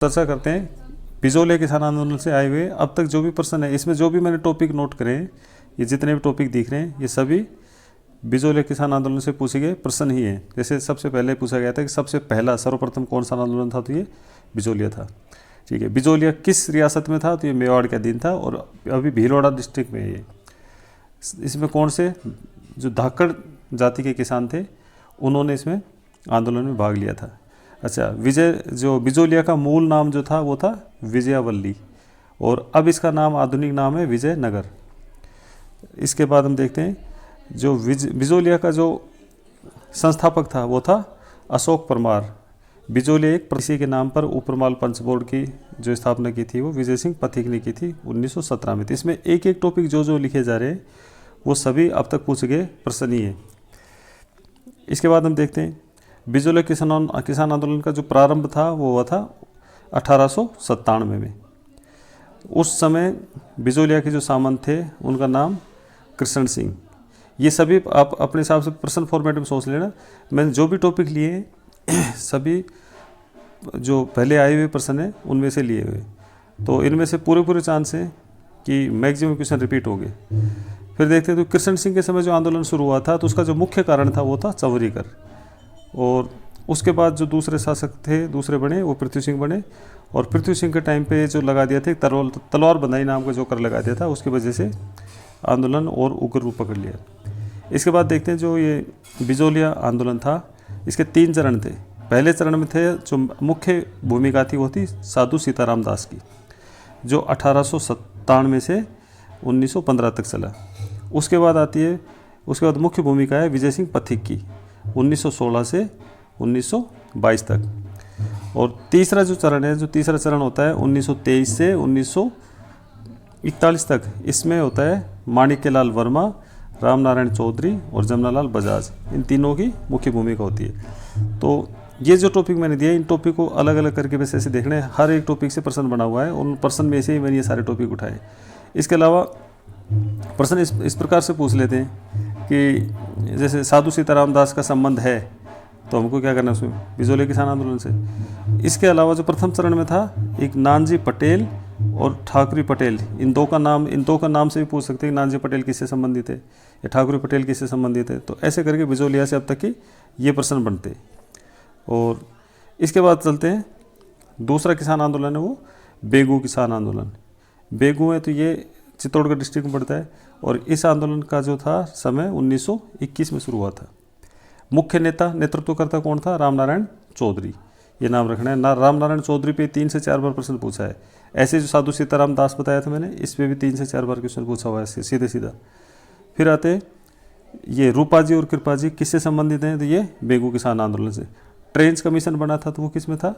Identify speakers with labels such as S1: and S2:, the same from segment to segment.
S1: चर्चा करते हैं बिजोलिया किसान आंदोलन से आए हुए अब तक जो भी प्रश्न है, इसमें जो भी मैंने टॉपिक नोट करे हैं, ये जितने भी टॉपिक दिख रहे हैं ये सभी बिजोलिया किसान आंदोलन से पूछे गए प्रश्न ही हैं। जैसे सबसे पहले पूछा गया था कि सबसे पहला सर्वप्रथम कौन सा आंदोलन था, तो ये बिजोलिया था। ठीक है, बिजोलिया किस रियासत में था, तो ये मेवाड़ का अधीन था और अभी भीलवाड़ा डिस्ट्रिक्ट में है ये। इसमें कौन से जो धाकड़ जाति के किसान थे उन्होंने इसमें आंदोलन में भाग लिया था। अच्छा, जो बिजोलिया का मूल नाम जो था वो था विजयावल्ली और अब इसका नाम आधुनिक नाम है विजयनगर। इसके बाद हम देखते हैं जो बिजोलिया का जो संस्थापक था वो था अशोक परमार। बिजोलिया एक इसी के नाम पर उपरमाल पंच बोर्ड की जो स्थापना की थी वो विजय सिंह पथिक ने की थी 1917 में। तो इसमें एक एक टॉपिक जो लिखे जा रहे हैं वो सभी अब तक पूछे गए प्रश्न ही है। इसके बाद हम देखते हैं बिजोलिया किसान आंदोलन का जो प्रारंभ था वो हुआ था 1897 में। उस समय बिजोलिया के जो सामंत थे उनका नाम कृष्ण सिंह। ये सभी आप अपने हिसाब से प्रश्न फॉर्मेट में सोच लेना। मैंने जो भी टॉपिक लिए सभी जो पहले आए हुए प्रश्न हैं उनमें से लिए हुए, तो इनमें से पूरे चांस हैं कि मैक्सिमम क्वेश्चन रिपीट हो गए। फिर देखते हैं तो कृष्ण सिंह के समय जो आंदोलन शुरू हुआ था तो उसका जो मुख्य कारण था वो था चवरीकर, और उसके बाद जो दूसरे शासक थे दूसरे बने वो पृथ्वी सिंह बने, और पृथ्वी सिंह के टाइम पे जो लगा दिया था तलवार बंधाई नाम का जो कर लगा दिया था, उसकी वजह से आंदोलन और उग्र रूप पकड़ लिया। इसके बाद देखते हैं जो ये बिजोलिया आंदोलन था इसके 3 चरण थे। पहले चरण में थे जो मुख्य भूमिका थी वो थी साधु सीताराम दास की, जो 1897 से 1915 तक चला। उसके बाद आती है, उसके बाद मुख्य भूमिका है विजय सिंह पथिक की 1916 से 1922 तक। और तीसरा जो चरण है, जो तीसरा चरण होता है 1923 से 1941 तक, इसमें होता है माणिक्यलाल वर्मा, राम नारायण चौधरी और जमनालाल बजाज, इन तीनों की मुख्य भूमिका होती है। तो ये जो टॉपिक मैंने दिया इन टॉपिक को अलग अलग करके वैसे ऐसे देखना है, हर एक टॉपिक से प्रश्न बना हुआ है और उन प्रश्न में से ही मैंने ये सारे टॉपिक उठाए। इसके अलावा प्रश्न इस प्रकार से पूछ लेते हैं कि जैसे साधु सीताराम दास का संबंध है तो हमको क्या करना है उसमें, बिजोलिया किसान आंदोलन से। इसके अलावा जो प्रथम चरण में था एक नानजी पटेल और ठाकुरी पटेल, इन दो का नाम से भी पूछ सकते हैं कि नानजी पटेल किससे संबंधित है या ठाकुरी पटेल किससे संबंधित है। तो ऐसे करके बिजोलिया से अब तक की ये प्रश्न बनते। और इसके बाद चलते हैं दूसरा किसान आंदोलन है वो बेगू किसान आंदोलन। बेगू है तो ये चित्तौड़गढ़ डिस्ट्रिक्ट में पड़ता है और इस आंदोलन का जो था समय 1921 में शुरू हुआ था। मुख्य नेतृत्वकर्ता कौन था, राम नारायण चौधरी, ये नाम रखना है ना। राम नारायण चौधरी पे 3 से 4 बार प्रश्न पूछा है। ऐसे जो साधु सीताराम दास बताया था मैंने, इस पे भी 3 से 4 बार क्वेश्चन पूछा हुआ है सीधे सीधा। फिर आते ये रूपा जी और कृपा जी किससे संबंधित हैं, तो ये बेगू किसान आंदोलन से। ट्रेंच कमीशन बना था तो वो किस में था,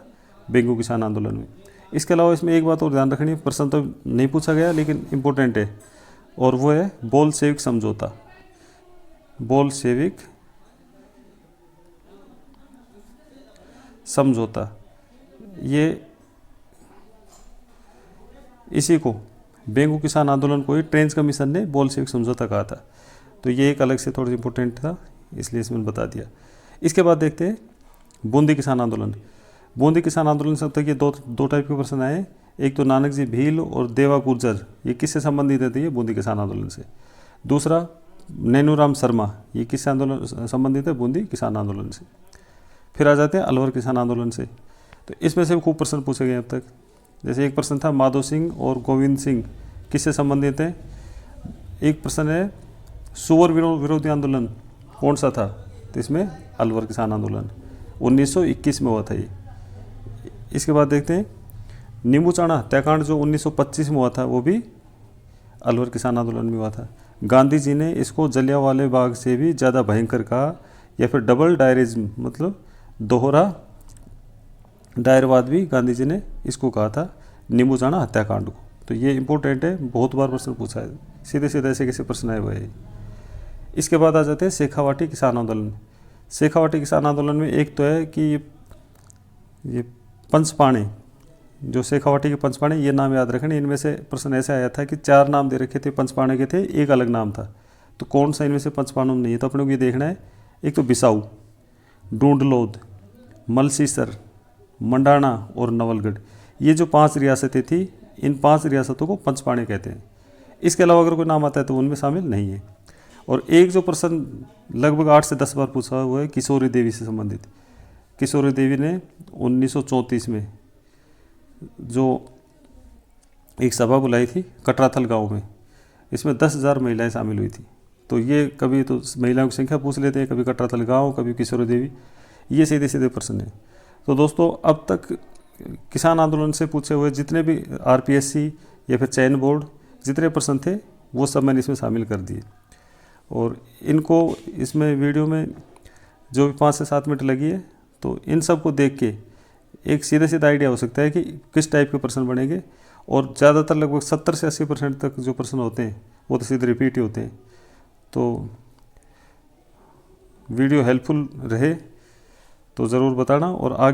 S1: बेगू किसान आंदोलन में। इसके अलावा इसमें एक बात और ध्यान रखनी, प्रश्न तो नहीं पूछा गया लेकिन इम्पोर्टेंट है, और वो है बोल्शेविक समझौता। बोल्शेविक समझौता, ये इसी को बेगू किसान आंदोलन को ही ट्रेंच कमीशन ने बोल्शेविक समझौता कहा था। तो ये एक अलग से थोड़ा इम्पोर्टेंट था, इसलिए इसमें बता दिया। इसके बाद देखते हैं बूंदी किसान आंदोलन। बूंदी किसान आंदोलन से अब तक ये दो टाइप के प्रश्न आए। एक तो नानक जी भील और देवा गुर्जर, ये किससे संबंधित है, ये बूंदी किसान आंदोलन से। दूसरा नैनूराम शर्मा, ये किससे आंदोलन संबंधित है, बूंदी किसान आंदोलन से। फिर आ जाते हैं अलवर किसान आंदोलन से। तो इसमें से खूब प्रश्न पूछे गए अब तक। जैसे एक प्रश्न था माधो सिंह और गोविंद सिंह किससे संबंधित हैं। एक प्रश्न है सुअर विरोधी आंदोलन कौन सा था, तो इसमें अलवर किसान आंदोलन 1921 में हुआ था ये। इसके बाद देखते हैं नींबूचाणा हत्याकांड जो 1925 में हुआ था, वो भी अलवर किसान आंदोलन में हुआ था। गांधी जी ने इसको जलियांवाले बाग से भी ज़्यादा भयंकर कहा, या फिर डबल डायरिज्म मतलब दोहरा डायरवाद भी गांधी जी ने इसको कहा था, नींबूचाणा हत्याकांड को। तो ये इंपॉर्टेंट है, बहुत बार प्रश्न पूछा है, सीधे सीधे ऐसे कैसे प्रश्न आए हुए हैं। इसके बाद आ जाते हैं शेखावाटी किसान आंदोलन। शेखावाटी किसान आंदोलन में एक तो है कि ये पंचपाणे, जो शेखावाटी के पंचपाणे, ये नाम याद रखने। इनमें से प्रश्न ऐसे आया था कि 4 नाम दे रखे थे पंचपाणे के, थे एक अलग नाम था, तो कौन सा इनमें से पंचपाणों में नहीं है, तो अपने को ये देखना है। एक तो बिसाऊ, ढूंढलोद, मलसीसर, मंडाना और नवलगढ़, ये जो 5 रियासतें थी, इन 5 रियासतों को पंचपाणी कहते हैं। इसके अलावा अगर कोई नाम आता है तो उनमें शामिल नहीं है। और एक जो प्रश्न लगभग 8 से 10 बार पूछा हुआ है किशोरी देवी से संबंधित। किशोरी देवी ने 1934 में जो एक सभा बुलाई थी कटराथल गांव में, इसमें 10,000 महिलाएं शामिल हुई थी। तो ये कभी तो महिलाओं की संख्या पूछ लेते हैं, कभी कटराथल गांव, कभी किशोरी देवी, ये सीधे सीधे प्रश्न है। तो दोस्तों अब तक किसान आंदोलन से पूछे हुए जितने भी आरपीएससी या फिर चयन बोर्ड जितने प्रश्न थे वो सब मैंने इसमें शामिल कर दिए। और इनको इसमें वीडियो में जो भी 5 से 7 मिनट लगी है, तो इन सब को देख के एक सीधा सीधा आइडिया हो सकता है कि किस टाइप के प्रश्न बनेंगे। और ज़्यादातर लगभग 70 से 80% तक जो प्रश्न होते हैं वो तो सीधे रिपीट ही होते हैं। तो वीडियो हेल्पफुल रहे तो ज़रूर बताना और आगे